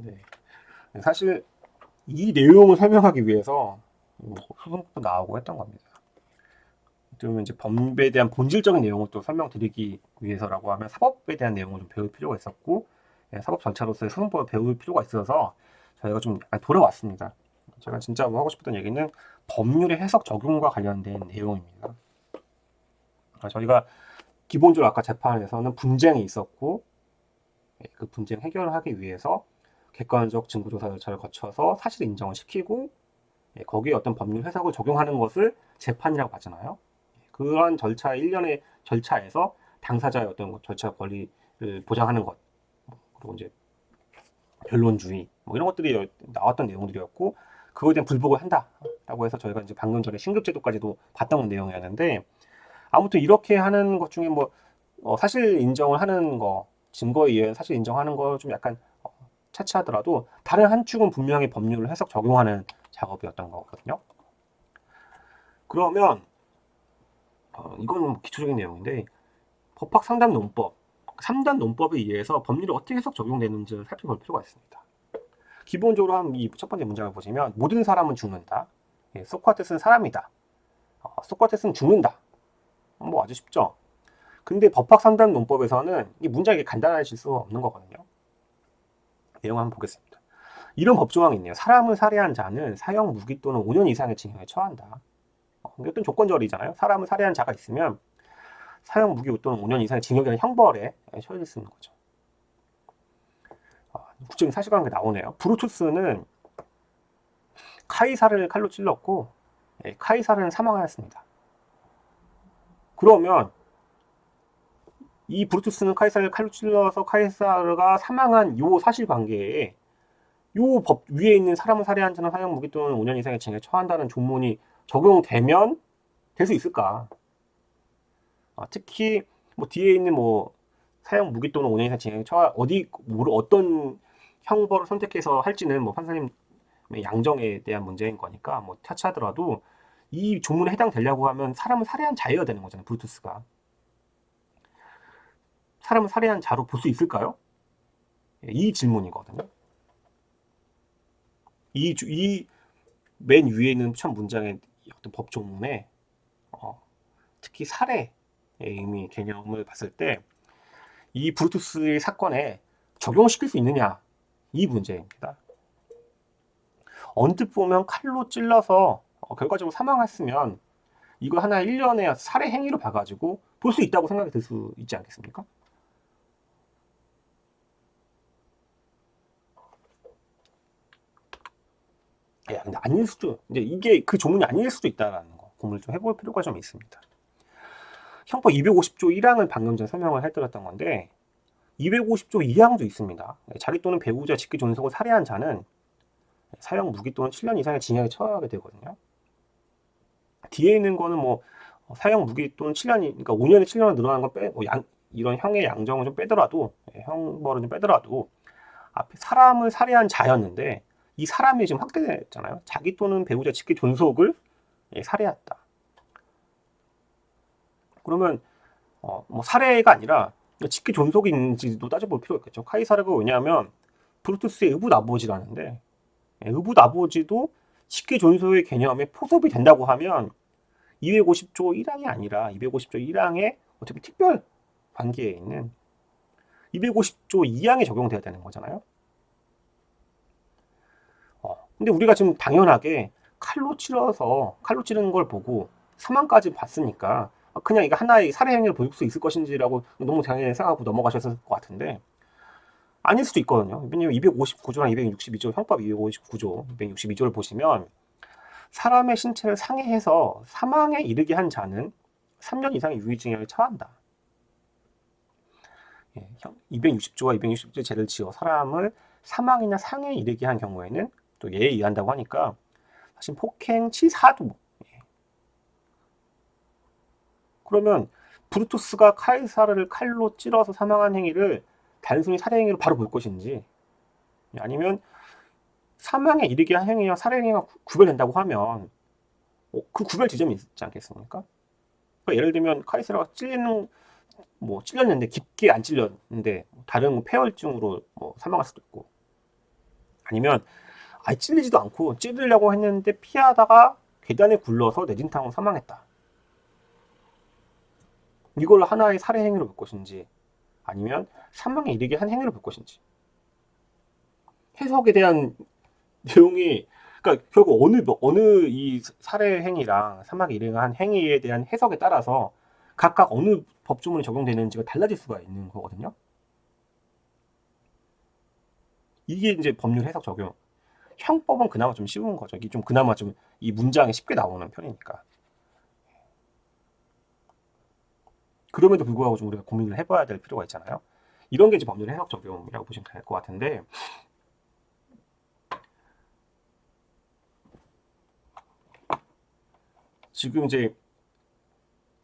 네. 사실 이 내용을 설명하기 위해서 뭐 소송도 나오고 했던 겁니다. 좀 이제 법에 대한 본질적인 내용을 또 설명드리기 위해서라고 하면 사법에 대한 내용을 좀 배울 필요가 있었고, 예, 사법 절차로서의 소송법을 배울 필요가 있어서 저희가 좀 약간 돌아왔습니다. 제가 진짜 뭐 하고 싶었던 얘기는 법률의 해석 적용과 관련된 내용입니다. 저희가 기본적으로 아까 재판에서는 분쟁이 있었고, 예, 그 분쟁 해결을 하기 위해서 객관적 증거조사 절차를 거쳐서 사실 인정을 시키고, 예, 거기에 어떤 법률 해석을 적용하는 것을 재판이라고 하잖아요. 그러한 절차 일련의 절차에서 당사자의 어떤 절차 권리를 보장하는 것, 그리고 이제 변론주의 뭐 이런 것들이 나왔던 내용들이었고, 그거에 대한 불복을 한다라고 해서 저희가 이제 방금 전에 신급제도까지도 봤던 내용이었는데, 아무튼 이렇게 하는 것 중에 뭐 사실 인정을 하는 거, 증거에 의해 사실 인정하는 거 좀 약간 차치하더라도 다른 한 축은 분명히 법률을 해석 적용하는 작업이었던 거거든요. 그러면 이건 기초적인 내용인데, 법학 상담 논법, 3단 논법에 의해서 법률이 어떻게 해석 적용되는지를 살펴볼 필요가 있습니다. 기본적으로 한 이 첫 번째 문장을 보시면 모든 사람은 죽는다. 예, 소크라테스는 사람이다. 소크라테스는 죽는다. 뭐 아주 쉽죠. 근데 법학 상담 논법에서는 이 문장이 간단해질 수 없는 거거든요. 내용 한번 보겠습니다. 이런 법조항이 있네요. 사람을 살해한 자는 사형 무기 또는 5년 이상의 징역에 처한다. 이것도 조건절이잖아요. 사람을 살해한 자가 있으면 사형 무기 또는 5년 이상의 징역이나 형벌에 처해질 수 있는 거죠. 구체적인 사실관계가 나오네요. 브루투스는 카이사를 칼로 찔렀고, 예, 카이사르는 사망하였습니다. 그러면 이 브루투스는 카이사를 칼로 찔러서 카이사르가 사망한 요 사실관계에 요 법 위에 있는 사람을 살해한 자는 사형 무기 또는 5년 이상의 징역에 처한다는 조문이 적용되면 될 수 있을까? 특히 뭐 뒤에 있는 뭐 사형 무기 또는 5년 이상 징역에 처한 어떤 형벌을 선택해서 할지는 뭐 판사님 양정에 대한 문제인 거니까 뭐 차치하더라도 이 조문에 해당되려고 하면 사람을 살해한 자여야 되는 거잖아요. 브루투스가 사람을 살해한 자로 볼 수 있을까요? 이 질문이거든요. 이 맨 위에 있는 첫 문장의 어떤 법 조문에 특히 살해의 의미 개념을 봤을 때 이 브루투스의 사건에 적용시킬 수 있느냐 이 문제입니다. 언뜻 보면 칼로 찔러서 결과적으로 사망했으면 이거 하나 일련의 살해 행위로 봐가지고 볼 수 있다고 생각이 들 수 있지 않겠습니까? 예, 근데 아닐 수도, 이제 이게 그 조문이 아닐 수도 있다라는 거, 고민을 좀 해볼 필요가 좀 있습니다. 형법 250조 1항을 방금 전에 설명을 해드렸던 건데, 250조 2항도 있습니다. 자기 또는 배우자 직계 존속을 살해한 자는 사형 무기 또는 7년 이상의 징역에 처하게 되거든요. 뒤에 있는 거는 뭐 사형 무기 또는 7년이, 그러니까 5년에 7년을 늘어난 건 이런 형의 양정을 좀 빼더라도, 형벌을 좀 빼더라도 앞에 사람을 살해한 자였는데 이 사람이 지금 확대됐잖아요. 자기 또는 배우자 직계 존속을 살해했다. 그러면 뭐 살해가 아니라 직계 존속인지도 따져볼 필요가 있겠죠. 카이사르가 왜냐하면 브루투스의 의붓아버지라는데, 의붓아버지도 직계 존속의 개념에 포섭이 된다고 하면 250조 1항이 아니라 250조 1항의 어차피 특별 관계에 있는 250조 2항에 적용돼야 되는 거잖아요. 근데 우리가 지금 당연하게 칼로 찌르는 걸 보고 사망까지 봤으니까 그냥 이거 하나의 살해 행위를 볼 수 있을 것인지라고 너무 당연히 생각하고 넘어가셨을 것 같은데, 아닐 수도 있거든요. 왜냐면 259조랑 262조 형법 259조, 262조를 보시면 사람의 신체를 상해해서 사망에 이르게 한 자는 3년 이상의 유기징역에 처한다. 260조와 260조의 죄를 지어 사람을 사망이나 상해에 이르게 한 경우에는 또 예에 의한다고 하니까 사실 폭행, 치사도. 그러면 브루투스가 카이사르를 칼로 찔러서 사망한 행위를 단순히 살해 행위로 바로 볼 것인지, 아니면 사망에 이르게 한 행위와 살해 행위가 구별된다고 하면 그 구별 지점이 있지 않겠습니까? 그러니까 예를 들면 카이사르가 찔렸는데 깊게 안 찔렸는데 다른 폐혈증으로 뭐 사망할 수도 있고, 아니면 아예 찔리지도 않고 찌르려고 했는데 피하다가 계단에 굴러서 내진탕으로 사망했다. 이걸 하나의 살해 행위로 볼 것인지 아니면 사망에 이르게 한 행위로 볼 것인지 해석에 대한 내용이 그러니까 결국 어느 이 살해 행위랑 사망에 이르게 한 행위에 대한 해석에 따라서 각각 어느 법조문이 적용되는지가 달라질 수가 있는 거거든요. 이게 이제 법률 해석 적용. 형법은 그나마 좀 쉬운 거죠. 이게 좀 그나마 좀 이 문장이 쉽게 나오는 편이니까. 그럼에도 불구하고 좀 우리가 고민을 해봐야 될 필요가 있잖아요. 이런 게 이제 법률 해석 적용이라고 보시면 될 것 같은데, 지금 이제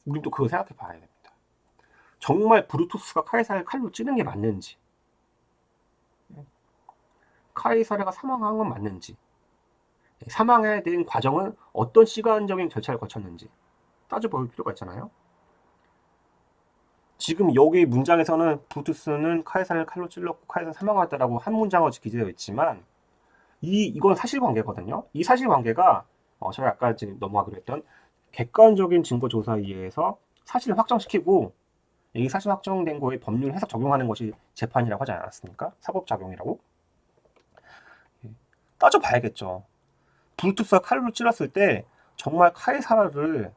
우리 또 그거 생각해 봐야 됩니다. 정말 브루투스가 카이사를 칼로 찌른 게 맞는지, 카이사르가 사망한 건 맞는지, 사망에 대한 과정은 어떤 시간적인 절차를 거쳤는지 따져볼 필요가 있잖아요. 지금 여기 문장에서는 브루투스는 카이사를 칼로 찔렀고 카이사는 사망했다라고 한 문장으로 기재되어 있지만 이건 사실관계거든요. 이 사실관계가 제가 아까 지금 넘어가기로 했던 객관적인 증거 조사에 의해서 사실을 확정시키고 이 사실 확정된 거에 법률 해석 적용하는 것이 재판이라고 하지 않았습니까? 사법작용이라고. 따져봐야겠죠. 브루투스가 칼로 찔렀을 때 정말 카이사르를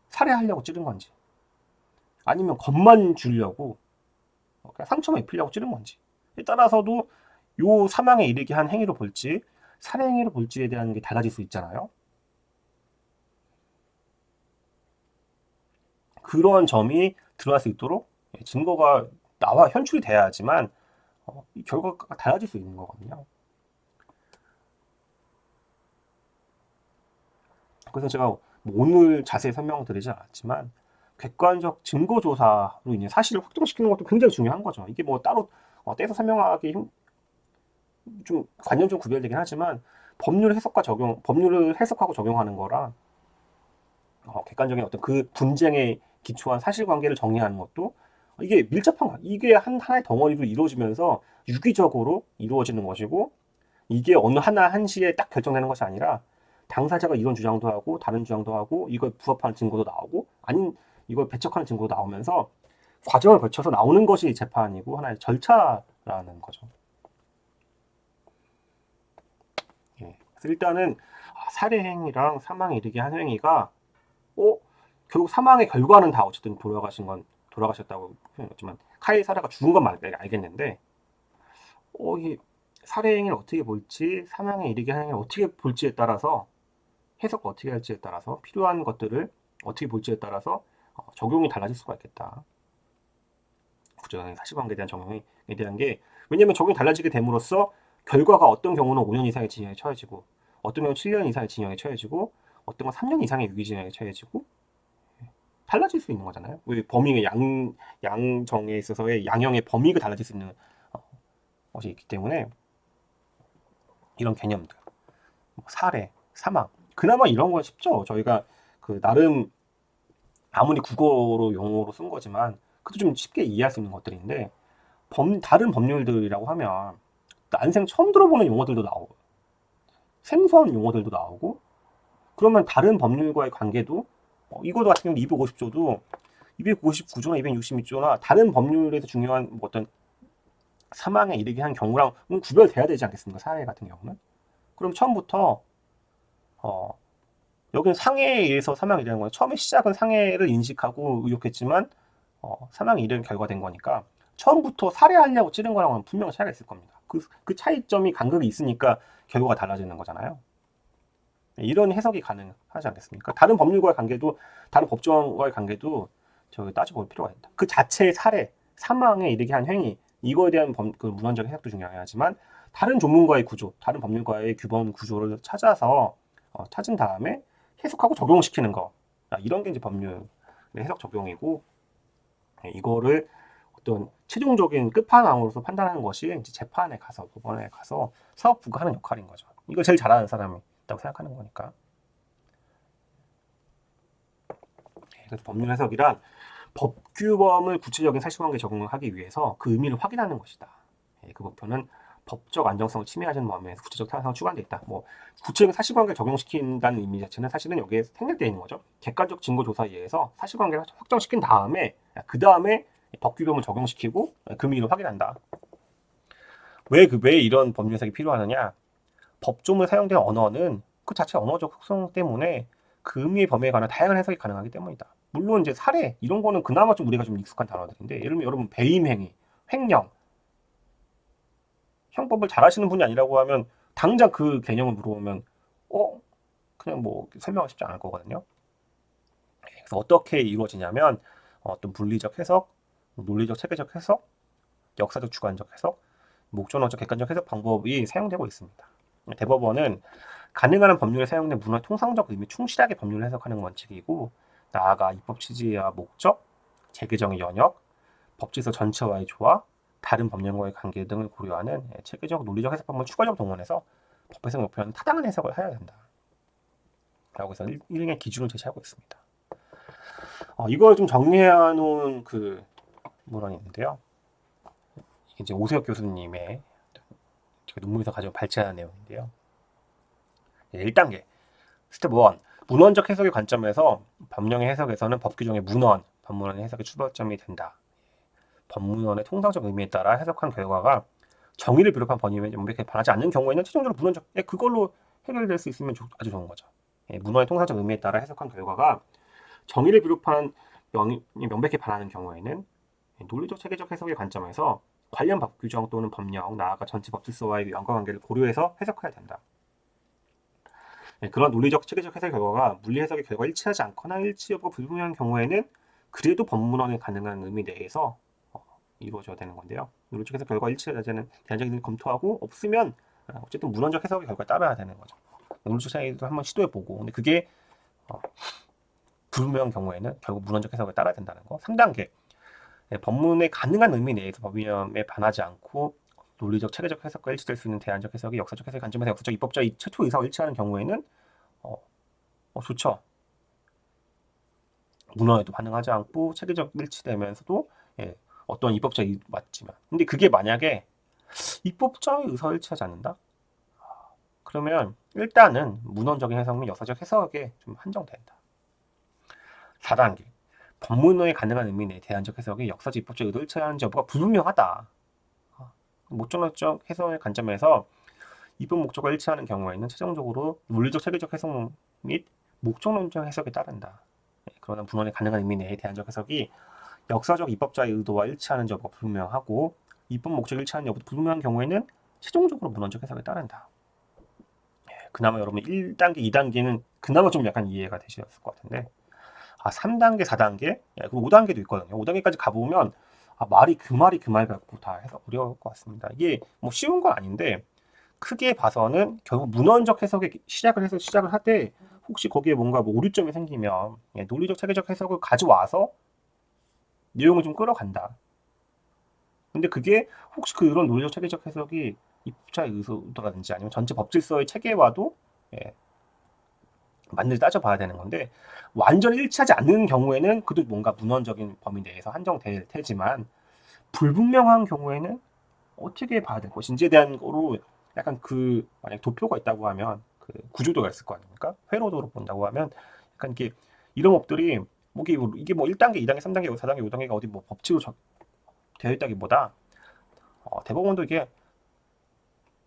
살해하려고 찌른 건지 아니면 겁만 주려고 상처만 입히려고 찌른 건지 따라서도 요 사망에 이르게 한 행위로 볼지 살해 행위로 볼지에 대한 게 달라질 수 있잖아요. 그런 점이 드러날 수 있도록 증거가 나와 현출이 돼야지만 이 결과가 달라질 수 있는 거거든요. 그래서 제가 뭐 오늘 자세히 설명드리지 않았지만 객관적 증거 조사로 인해 사실을 확정시키는 것도 굉장히 중요한 거죠. 이게 뭐 따로 떼서 설명하기 좀 관념 좀 구별되긴 하지만 법률을 해석하고 적용하는 거랑 객관적인 어떤 그 분쟁에 기초한 사실관계를 정리하는 것도 이게 밀접한 거야. 이게 하나의 덩어리로 이루어지면서 유기적으로 이루어지는 것이고 이게 어느 하나 한시에 딱 결정되는 것이 아니라 당사자가 이런 주장도 하고 다른 주장도 하고 이걸 부합하는 증거도 나오고 아닌 이걸 배척하는 증거도 나오면서 과정을 거쳐서 나오는 것이 재판이고 하나의 절차라는 거죠. 예. 그래서 일단은 살해 행위랑 사망에 이르게 한 행위가 결국 사망의 결과는 다 어쨌든 돌아가셨다고 표현했지만 카이사르가 죽은 건 알겠는데 이 살해 행위를 어떻게 볼지 사망에 이르게 하는 행위를 어떻게 볼지에 따라서 해석 어떻게 할지에 따라서 필요한 것들을 어떻게 볼지에 따라서 적용이 달라질 수가 있겠다. 구조적인 사실관계에 대한 적용에 대한 게 왜냐하면 적용이 달라지게 됨으로써 결과가 어떤 경우는 5년 이상의 징역에 처해지고 어떤 경우는 7년 이상의 징역에 처해지고 어떤 건 3년 이상의 유기징역에 처해지고 달라질 수 있는 거잖아요. 왜 범위의 양정에 있어서의 양형의 범위가 달라질 수 있는 것이 있기 때문에 이런 개념들 살해, 사망 그나마 이런 건 쉽죠. 저희가 그 나름 아무리 국어로 용어로 쓴 거지만 그것도 좀 쉽게 이해할 수 있는 것들인데 다른 법률들이라고 하면 난생 처음 들어보는 용어들도 나오고 생소한 용어들도 나오고 그러면 다른 법률과의 관계도 이거도 같은 경우 250조도 259조나 262조나 다른 법률에서 중요한 뭐 어떤 사망에 이르게 한 경우랑 구별돼야 되지 않겠습니까? 사회 같은 경우는. 그럼 처음부터 어, 여기는 상해에 의해서 사망이 이르는 거예요. 처음에 시작은 상해를 인식하고 의혹했지만 사망이 이르는 결과된 거니까 처음부터 살해하려고 찌른 거랑은 분명 차이가 있을 겁니다. 그 차이점이 간극이 있으니까 결과가 달라지는 거잖아요. 이런 해석이 가능하지 않겠습니까? 다른 법률과의 관계도 다른 법조와의 관계도 저기 따져볼 필요가 있다. 그 자체의 살해, 사망에 이르게 한 행위 이거에 대한 그 문헌적 해석도 중요하지만 다른 조문과의 구조, 다른 법률과의 규범 구조를 찾아서 찾은 다음에 해석하고 적용시키는 거 이런 게 이제 법률의 해석 적용이고 이거를 어떤 최종적인 끝판왕으로서 판단하는 것이 이제 재판에 가서 법원에 가서 사법부가 하는 역할인 거죠. 이걸 제일 잘하는 사람이 있다고 생각하는 거니까. 그래서 법률 해석이란 법규범을 구체적인 사실관계에 적용하기 위해서 그 의미를 확인하는 것이다. 그 목표는 법적 안정성을 침해하는 범위에서 구체적 타당성을 추구한데 있다. 뭐 구체적인 사실관계를 적용시킨다는 의미 자체는 사실은 여기에 생략되어 있는 거죠. 객관적 증거 조사에 의해서 사실관계를 확정시킨 다음에 그 다음에 법 규범을 적용시키고 그 의미를 확인한다. 왜 이런 법률 해석이 필요하느냐? 법조문에 사용된 언어는 그 자체 언어적 속성 때문에 그 의미의 범위에 관한 다양한 해석이 가능하기 때문이다. 물론 이제 사례 이런 거는 그나마 좀 우리가 좀 익숙한 단어들인데 예를 들면 여러분 배임행위, 횡령, 형법을 잘 아시는 분이 아니라고 하면 당장 그 개념을 물어보면 그냥 뭐 설명하기 쉽지 않을 거거든요. 그래서 어떻게 이루어지냐면 어떤 물리적 해석, 논리적 체계적 해석, 역사적 주관적 해석, 목적론적 객관적 해석 방법이 사용되고 있습니다. 대법원은 가능한 법률에 사용된 문화의 통상적 의미 충실하게 법률을 해석하는 원칙이고 나아가 입법 취지와 목적, 재개정의 영역, 법질서 전체와의 조화, 다른 법령과의 관계 등을 고려하는 체계적 논리적 해석 방법을 추가적으로 동원해서 법 해석 목표는 타당한 해석을 해야 된다. 라고 해서 일종의 기준을 제시하고 있습니다. 이걸 좀 정리해 놓은 그 문헌이 있는데요. 이제 오세혁 교수님의 논문에서 가지고 발췌한 내용인데요. 1단계 스텝 1 문헌적 해석의 관점에서 법령의 해석에서는 법 규정의 문헌, 법문헌의 해석의 출발점이 된다. 법문헌의 통상적 의미에 따라 해석한 결과가 정의를 비롯한 번임에 명백하게 반하지 않는 경우에는 최종적으로 문헌적 그걸로 해결될 수 있으면 아주 좋은 거죠. 문헌의 통상적 의미에 따라 해석한 결과가 정의를 비롯한 명백히 반하는 경우에는 논리적 체계적 해석의 관점에서 관련 법 규정 또는 법령, 나아가 전체 법질서와의 연관관계를 고려해서 해석해야 된다. 그런 논리적 체계적 해석 결과가 물리 해석의 결과 일치하지 않거나 일치 여부가 불분명한 경우에는 그래도 법문헌의 가능한 의미 내에서 이루어져야 되는 건데요. 논리적 해석 결과 일치하지는 대안적인 검토하고 없으면 어쨌든 문헌적 해석의 결과에 따라야 되는 거죠. 논리적 차이도 한번 시도해보고 근데 그게 불분명한 경우에는 결국 문헌적 해석에 따라야 된다는 거. 3단계 법문의 가능한 의미 내에서 법위념에 반하지 않고 논리적 체계적 해석과 일치될 수 있는 대안적 해석이 역사적 해석의 관점에서 역사적 입법자 최초 의사와 일치하는 경우에는 좋죠. 문헌에도 반응하지 않고 체계적 일치되면서도 어떤 입법자이 맞지만 근데 그게 만약에 입법자의 의사와 일치하지 않는다? 그러면 일단은 문헌적인 해석 및 역사적 해석에 좀 한정된다. 4단계 법문의 가능한 의미 내 대안적 해석이 역사적 입법적 의도를 일치하는지 여부가 불분명하다. 목적론적 해석의 관점에서 입법 목적과 일치하는 경우에는 최종적으로 논리적 체계적 해석 및 목적론적 해석에 따른다. 그러나 문헌의 가능한 의미 내의 대안적 해석이 역사적 입법자의 의도와 일치하는지 여부가 불분명하고 입법 목적이 일치하는 여부도 불분명한 경우에는 최종적으로 문헌적 해석에 따른다. 그나마 여러분 1단계, 2단계는 그나마 좀 약간 이해가 되셨을 것 같은데 3단계, 4단계, 그리고 5단계도 있거든요. 5단계까지 가보면 말이 그 말 갖고 다 해서 어려울 것 같습니다. 이게 뭐 쉬운 건 아닌데 크게 봐서는 결국 문헌적 해석에 시작을 하되 혹시 거기에 뭔가 뭐 오류점이 생기면 논리적 체계적 해석을 가져와서 내용을 좀 끌어간다. 근데 그게 혹시 그런 논리적 체계적 해석이 입법자의 의도라든지 아니면 전체 법질서의 체계와도 맞는지 따져봐야 되는 건데 완전히 일치하지 않는 경우에는 그도 뭔가 문헌적인 범위 내에서 한정될 테지만 불분명한 경우에는 어떻게 봐야 될 것인지에 대한 거로 약간 만약 도표가 있다고 하면 그 구조도가 있을 거 아닙니까? 회로도로 본다고 하면 약간 이게 이런 것들이 이게 뭐 1단계, 2단계, 3단계, 4단계, 5단계가 어디 뭐 법칙으로 되어 있다기보다 대법원도 이게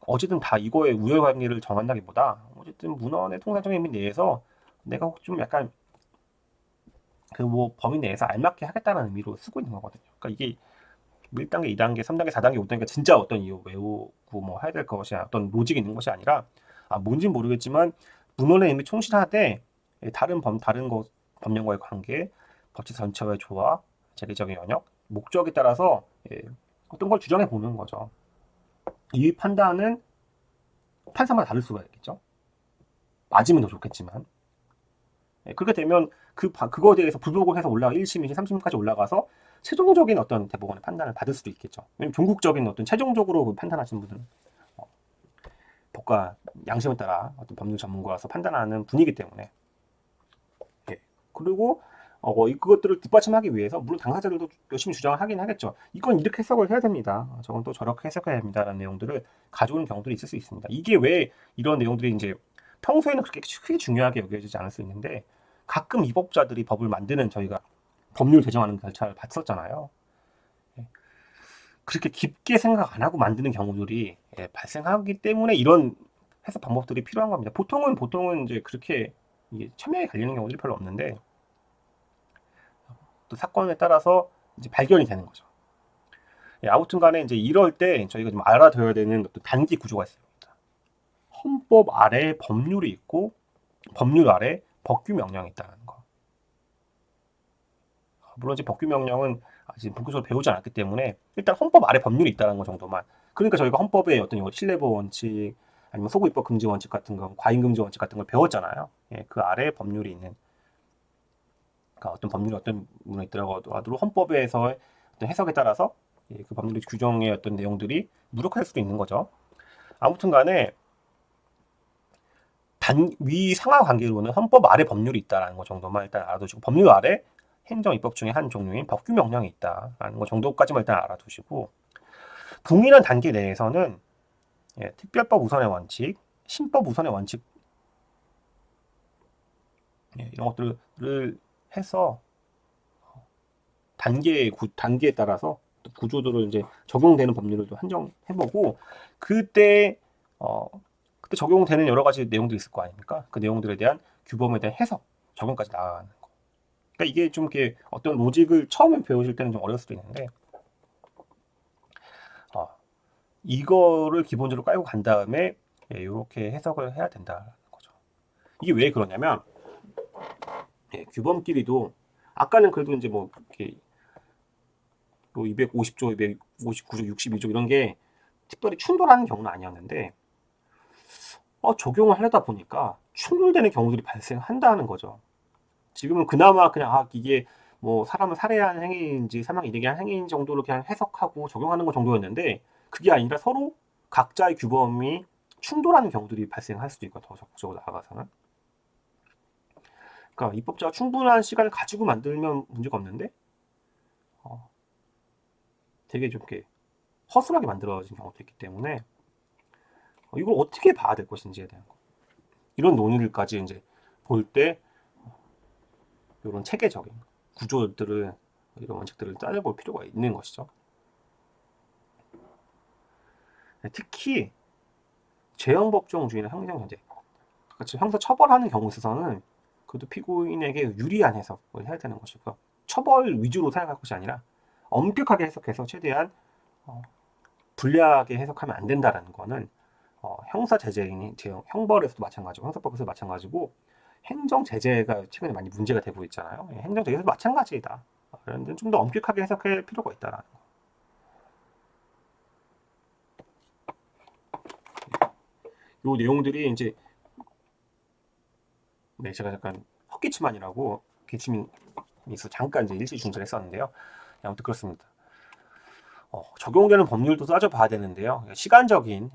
어쨌든 다 이거의 우열관계를 정한다기보다 어쨌든 문헌의 통상적인 의미 내에서 내가 혹 좀 약간 그 뭐 범위 내에서 알맞게 하겠다는 의미로 쓰고 있는 거거든요. 그러니까 이게 1단계, 2단계, 3단계, 4단계, 5단계가 진짜 어떤 이유 외우고 뭐 해야 될 것이 어떤 로직이 있는 것이 아니라 뭔지는 모르겠지만 문헌의 의미 충실하되 다른 법령과의 관계, 법치 전체와의 조화, 재개적인 영역, 목적에 따라서 어떤 걸 주장해 보는 거죠. 이 판단은 판사마다 다를 수가 있겠죠. 맞으면 더 좋겠지만 그렇게 되면 그거에 대해서 불복을 해서 1심, 2심, 3심까지 올라가서 최종적인 어떤 대법원의 판단을 받을 수도 있겠죠. 왜냐면 종국적인 어떤 최종적으로 판단하시는 분들은 법과 양심에 따라 어떤 법률 전문가로서 판단하는 분이기 때문에 그리고 그것들을 뒷받침하기 위해서 물론 당사자들도 열심히 주장을 하긴 하겠죠. 이건 이렇게 해석을 해야 됩니다. 저건 또 저렇게 해석해야 됩니다라는 내용들을 가져오는 경우들이 있을 수 있습니다. 이게 왜 이런 내용들이 이제 평소에는 그렇게 크게 중요하게 여겨지지 않을 수 있는데 가끔 입법자들이 법을 만드는 저희가 법률 제정하는 절차를 봤었잖아요. 예. 그렇게 깊게 생각 안 하고 만드는 경우들이 발생하기 때문에 이런 해석 방법들이 필요한 겁니다. 보통은 이제 그렇게 이게 첨예하게 갈리는 경우들이 별로 없는데 또 사건에 따라서 이제 발견이 되는 거죠. 아무튼 간에 이제 이럴 때 저희가 좀 알아둬야 되는 어떤 단기 구조가 있습니다. 헌법 아래 법률이 있고 법률 아래 법규 명령이 있다는 거. 물론 이제 법규 명령은 아직 본격적으로 배우지 않았기 때문에 일단 헌법 아래 법률이 있다는 거 정도만. 그러니까 저희가 헌법의 어떤 신뢰보 원칙 아니면 소구 입법 금지 원칙 같은 거, 과잉 금지 원칙 같은 걸 배웠잖아요. 그 아래 법률이 있는. 그러니까 어떤 법률이 어떤 문에 있더라도 헌법에서의 어떤 해석에 따라서 그 법률의 규정의 어떤 내용들이 무력화될 수도 있는 거죠. 아무튼 간에 위 상하 관계로는 헌법 아래 법률이 있다는 것 정도만 일단 알아두시고 법률 아래 행정 입법 중에 한 종류인 법규 명령이 있다라는 것 정도까지만 일단 알아두시고 동일한 단계 내에서는 특별법 우선의 원칙, 신법 우선의 원칙 이런 것들을 해서 단계에 따라서 구조들을 이제 적용되는 법률을 좀 한정해보고 그때 적용되는 여러 가지 내용들이 있을 거 아닙니까? 그 내용들에 대한 규범에 대한 해석, 적용까지 나가는 거. 그러니까 이게 좀 이렇게 어떤 로직을 처음에 배우실 때는 좀 어려울 수도 있는데 이거를 기본적으로 깔고 간 다음에 이렇게 해석을 해야 된다는 거죠. 이게 왜 그러냐면 규범끼리도 아까는 그래도 이제 뭐 이렇게 250조, 259조, 62조 이런 게 특별히 충돌하는 경우는 아니었는데 적용을 하려다 보니까 충돌되는 경우들이 발생한다는 거죠. 지금은 그나마 그냥 이게 뭐 사람을 살해한 행위인지 사망 이르게 한 행위인 정도로 그냥 해석하고 적용하는 것 정도였는데 그게 아니라 서로 각자의 규범이 충돌하는 경우들이 발생할 수도 있고 더 적극적으로 나아가서는 그러니까 입법자가 충분한 시간을 가지고 만들면 문제가 없는데 되게 좀 이렇게 허술하게 만들어진 경우도 있기 때문에 이걸 어떻게 봐야 될 것인지에 대한 거. 이런 논의들까지 이제 볼 때 이런 체계적인 구조들을 이런 원칙들을 따져볼 필요가 있는 것이죠. 특히 재형법정 주의나 행정정제 같이 형사 처벌하는 경우에 있어서는 그래도 피고인에게 유리한 해석을 해야 되는 것이고요. 처벌 위주로 생각할 것이 아니라 엄격하게 해석해서 최대한 불리하게 해석하면 안 된다라는 거는 형사 제재인 형벌에서도 마찬가지고 형사법에서도 마찬가지고 행정 제재가 최근에 많이 문제가 되고 있잖아요. 행정 제재도 마찬가지이다. 그런데 좀 더 엄격하게 해석할 필요가 있다라는 거. 요 내용들이 이제 제가 약간 헛기침만이라고 기침이 있어 잠깐 이제 일시 중단했었는데요. 아무튼 그렇습니다. 적용되는 법률도 따져봐야 되는데요. 시간적인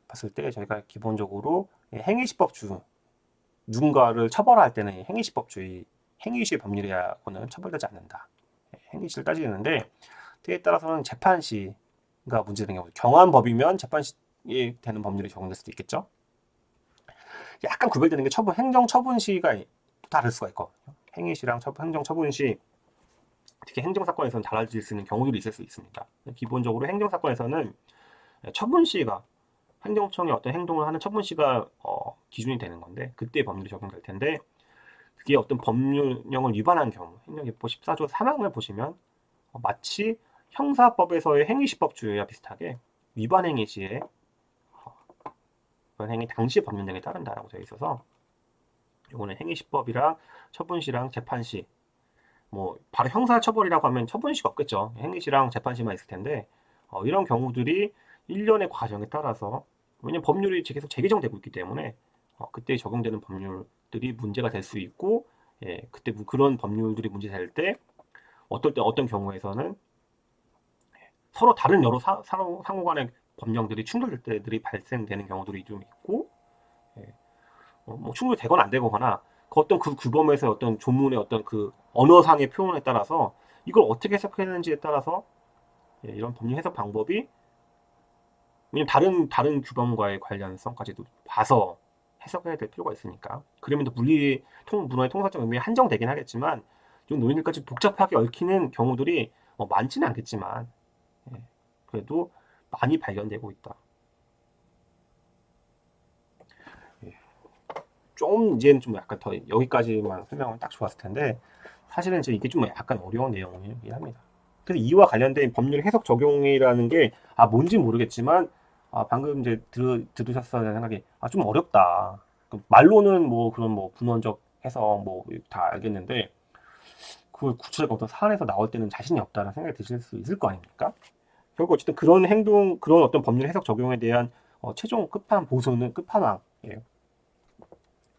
봤을 때 저희가 기본적으로 행위시법주 누군가를 처벌할 때는 행위시법주의 행위시의 법률이라고는 처벌되지 않는다. 행위시를 따지는데 때에 따라서는 재판시가 문제되는 경우 경환법이면 재판시에 되는 법률이 적용될 수도 있겠죠. 약간 구별되는 게 행정처분시가 다를 수가 있거든요. 행위시랑 행정처분시 특히 행정사건에서는 달라질 수 있는 경우들이 있을 수 있습니다. 기본적으로 행정사건에서는 처분시가 행정청이 어떤 행동을 하는 처분시가 기준이 되는 건데 그때 법률이 적용될 텐데 그게 어떤 법률령을 위반한 경우 행정기법 14조 3항을 보시면 마치 형사법에서의 행위시법주의와 비슷하게 위반 행위 시에 위반 행위 당시 법률 등에 따른다라고 되어 있어서 이거는 행위시법이랑 처분시랑 재판시 뭐 바로 형사처벌이라고 하면 처분시가 없겠죠. 행위시랑 재판시만 있을 텐데 이런 경우들이 일련의 과정에 따라서 왜냐면 법률이 계속 재개정되고 있기 때문에 그때 적용되는 법률들이 문제가 될 수 있고 그때 그런 법률들이 문제될 때 어떤 경우에서는 서로 다른 여러 상호 간의 법령들이 충돌될 때들이 발생되는 경우들이 좀 있고 뭐 충돌이 되거나 안 되거나 그 어떤 그 규범에서 어떤 조문의 어떤 그 언어상의 표현에 따라서 이걸 어떻게 해석해야 되는지에 따라서 예, 이런 법률 해석 방법이 왜냐면 다른 규범과의 관련성까지도 봐서 해석해야 될 필요가 있으니까. 그러면 또 문화의 통상적 의미에 한정되긴 하겠지만 좀 논의들까지 복잡하게 얽히는 경우들이 많지는 않겠지만 예, 그래도 많이 발견되고 있다. 예, 좀 이제는 좀 약간 더 여기까지만 설명하면 딱 좋았을 텐데 사실은 이제 이게 좀 약간 어려운 내용이긴 합니다. 그래서 이와 관련된 법률 해석 적용이라는 게 뭔지 모르겠지만 방금 이제 들으셨어야 생각이 좀 어렵다. 그 말로는 뭐 그런 뭐 분원적 해석 뭐 다 알겠는데 그걸 구체적 어떤 사안에서 나올 때는 자신이 없다는 생각이 드실 수 있을 거 아닙니까? 결국 어쨌든 그런 어떤 법률 해석 적용에 대한 최종 보수는 끝판왕이에요.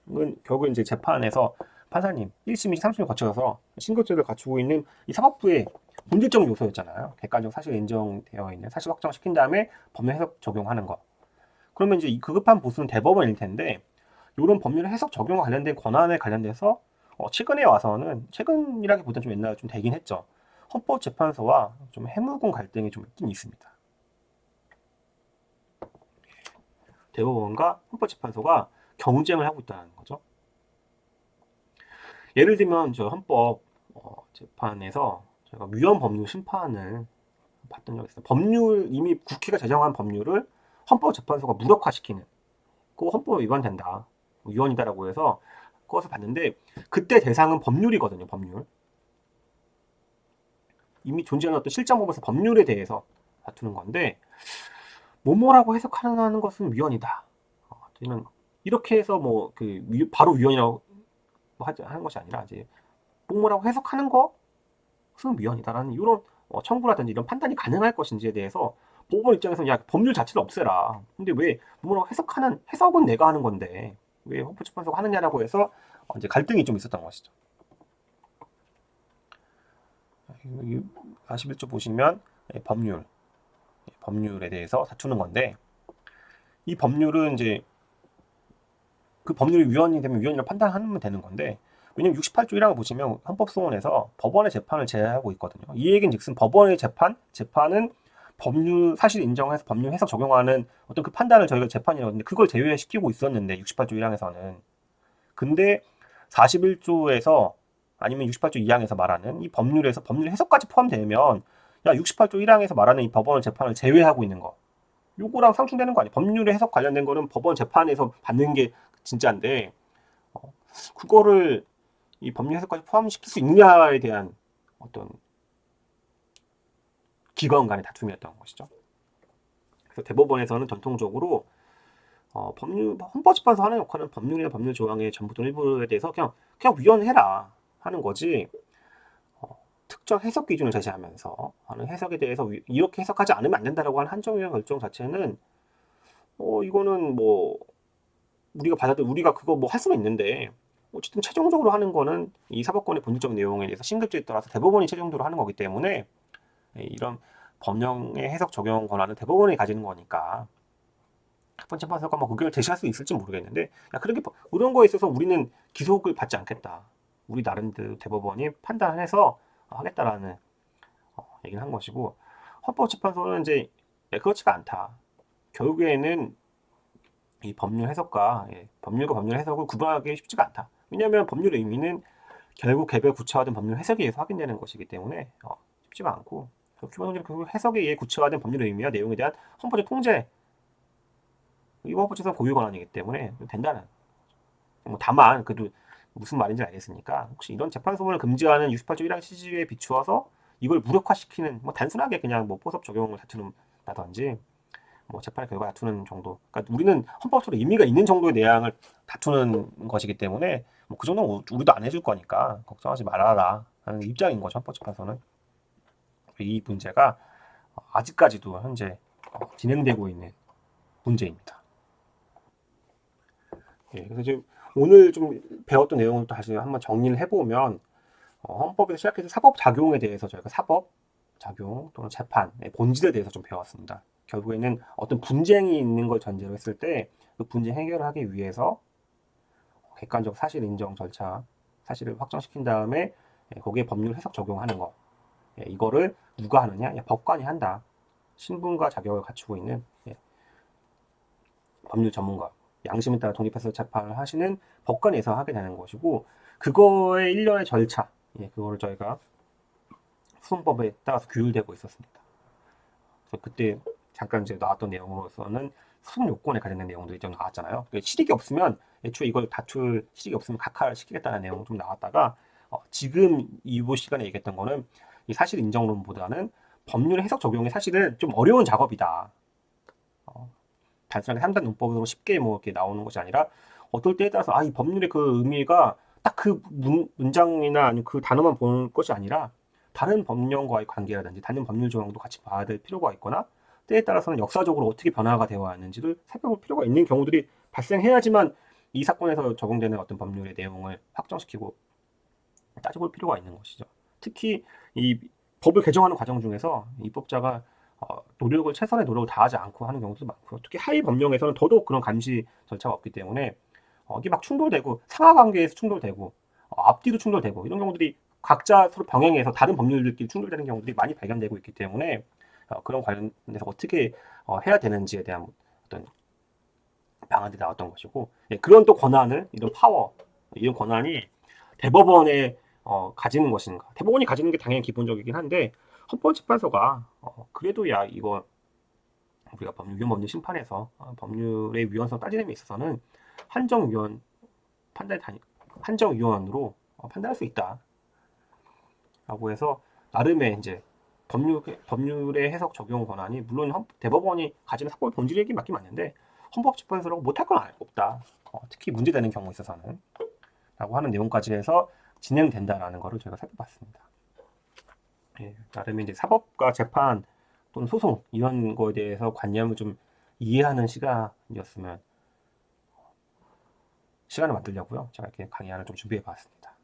이건 결국 이제 재판에서 판사님 1심, 2심, 3심을 거쳐서 신고죄를 갖추고 있는 이 사법부의 본질적 요소였잖아요. 객관적 사실 인정되어 있는 사실 확정시킨 다음에 법률 해석 적용하는 거. 그러면 이제 이 급한 보수는 대법원일 텐데 이런 법률 해석 적용과 관련된 권한에 관련돼서 최근에 와서는 최근이라기보다는 좀 옛날에 좀 되긴 했죠. 헌법재판소와 좀 해묵은 갈등이 좀 있긴 있습니다. 대법원과 헌법재판소가 경쟁을 하고 있다는 거죠. 예를 들면 저 헌법 재판에서 제가 위헌 법률 심판을 봤던 적이 있어요. 이미 국회가 제정한 법률을 헌법재판소가 무력화시키는 그 헌법 위반된다, 위헌이다라고 해서 그것을 봤는데 그때 대상은 법률이거든요. 법률. 이미 존재하는 어떤 실정법에서 법률에 대해서 다투는 건데 뭐뭐라고 해석하는 것은 위헌이다. 저는 이렇게 해서 뭐 그 바로 위헌이라고 하는 것이 아니라 이제 뭐뭐라고 해석하는 것은 위헌이다라는 이런 청구라든지 이런 판단이 가능할 것인지에 대해서 법원 입장에서는 야 법률 자체를 없애라. 근데 왜 뭐라고 해석은 내가 하는 건데 왜 헌법재판소가 하느냐라고 해서 이제 갈등이 좀 있었던 것이죠. 41조 보시면 법률에 대해서 다투는 건데 이 법률은 이제 그 법률이 위헌이 되면 위헌이라고 판단하면 되는 건데 왜냐면 68조 1항을 보시면 헌법소원에서 법원의 재판을 제외하고 있거든요. 이 얘기는 즉슨 법원의 재판은 법률 사실 인정해서 법률 해석 적용하는 어떤 그 판단을 저희가 재판이라고 하는데 그걸 제외시키고 있었는데 68조 1항에서는 근데 41조에서 아니면 68조 2항에서 말하는 이 법률에서 법률 해석까지 포함되면 야 68조 1항에서 말하는 이 법원의 재판을 제외하고 있는 거 요거랑 상충되는 거 아니에요. 법률의 해석 관련된 거는 법원 재판에서 받는 게 진짜인데 그거를 이 법률 해석까지 포함시킬 수 있느냐에 대한 어떤 기관 간의 다툼이었던 것이죠. 그래서 대법원에서는 전통적으로 헌법재판소 하는 역할은 법률이나 법률 조항의 전부 또는 일부에 대해서 그냥 위헌해라 하는 거지. 특정 해석 기준을 제시하면서 하는 해석에 대해서 이렇게 해석하지 않으면 안 된다라고 하는 한정유형 결정 자체는 이거는 뭐 우리가 그거 뭐 할 수는 있는데 어쨌든 최종적으로 하는 거는 이 사법권의 본질적 내용에 대해서 신급제에 따라서 대법원이 최종적으로 하는 거기 때문에 이런 법령의 해석 적용 권한은 대법원이 가지는 거니까 헌법재판소가 뭐 의견을 제시할 수 있을지 모르겠는데 그런 거에 있어서 우리는 기소를 받지 않겠다. 우리 나름대로 대법원이 판단해서 하겠다라는 얘기를 한 것이고 헌법재판소는 이제 그렇지가 않다. 결국에는 이 법률 해석과 법률과 법률 해석을 구분하기 쉽지가 않다. 왜냐하면 법률의 의미는 결국 개별 구체화된 법률 해석에 의해서 확인되는 것이기 때문에 쉽지가 않고 기본적으로 그 해석에 의해 구체화된 법률의 의미와 내용에 대한 헌법적 통제 이거 헌법재판 고유 권한이기 때문에 된다는 뭐 다만 그래도 무슨 말인지 알겠으니까 혹시 이런 재판 소문을 금지하는 68조 1항 취지에 비추어서 이걸 무력화시키는 뭐 단순하게 그냥 뭐 포섭 적용을 다투는다든지 뭐 재판의 결과 다투는 정도. 그러니까 우리는 헌법적으로 의미가 있는 정도의 내용을 다투는 것이기 때문에 뭐 그 정도는 우리도 안 해줄 거니까 걱정하지 말아라 하는 입장인 거죠. 헌법재판소는 이 문제가 아직까지도 현재 진행되고 있는 문제입니다. 그래서 지금 오늘 좀 배웠던 내용을 또 다시 한번 정리를 해보면 헌법에서 시작해서 사법 작용에 대해서 저희가 사법 작용 또는 재판의 본질에 대해서 좀 배웠습니다. 결국에는 어떤 분쟁이 있는 걸 전제로 했을 때 그 분쟁 해결을 하기 위해서 객관적 사실 인정 절차, 사실을 확정시킨 다음에 거기에 법률 해석 적용하는 거. 이거를 누가 하느냐? 법관이 한다. 신분과 자격을 갖추고 있는 법률 전문가, 양심에 따라 독립해서 재판을 하시는 법관에서 하게 되는 것이고, 그거의 일련의 절차, 그거를 저희가 수송법에 따라서 규율되고 있었습니다. 그래서 그때 잠깐 이제 나왔던 내용으로서는 수송 요건에 관련된 내용들이 좀 나왔잖아요. 실익이 없으면 애초에 이걸 다툴 실익이 없으면 각하를 시키겠다는 내용 좀 나왔다가 지금 이부 시간에 얘기했던 거는 이 사실 인정론보다는 법률 해석 적용이 사실은 좀 어려운 작업이다. 단순하게 3단 논법으로 쉽게 뭐 이렇게 나오는 것이 아니라 어떨 때에 따라서 이 법률의 그 의미가 딱 그 문장이나 아니면 그 단어만 보는 것이 아니라 다른 법령과의 관계라든지 다른 법률 조항도 같이 봐야 될 필요가 있거나 때에 따라서는 역사적으로 어떻게 변화가 되어 왔는지를 살펴볼 필요가 있는 경우들이 발생해야지만 이 사건에서 적용되는 어떤 법률의 내용을 확정시키고 따져볼 필요가 있는 것이죠. 특히 이 법을 개정하는 과정 중에서 입법자가 최선의 노력을 다하지 않고 하는 경우도 많고요. 특히 하위 법령에서는 더더욱 그런 감시 절차가 없기 때문에 이게 막 충돌되고 상하 관계에서 충돌되고 앞뒤도 충돌되고 이런 경우들이 각자 서로 병행해서 다른 법률들끼리 충돌되는 경우들이 많이 발견되고 있기 때문에 그런 관련해서 어떻게 해야 되는지에 대한 어떤 방안들이 나왔던 것이고, 그런 또 권한을 이런 파워 이런 권한이 대법원에 가지는 것인가? 대법원이 가지는 게 당연히 기본적이긴 한데 헌법재판소가 그래도 이거 우리가 위헌법률 심판에서 법률의 위헌성 따지는 데 있어서는 한정위원으로 판단할 수 있다. 라고 해서 나름의 이제 법률의 해석 적용 권한이 물론 대법원이 가지는 사건의 본질의 얘기 맞긴 맞는데 헌법재판소라고 못할 건 없다. 특히 문제되는 경우에 있어서는 라고 하는 내용까지 해서 진행된다라는 거를 저희가 살펴봤습니다. 나름의 이제 사법과 재판 또는 소송 이런 거에 대해서 관념을 좀 이해하는 시간이었으면 시간을 만들려고요. 제가 이렇게 강의안을 좀 준비해 봤습니다.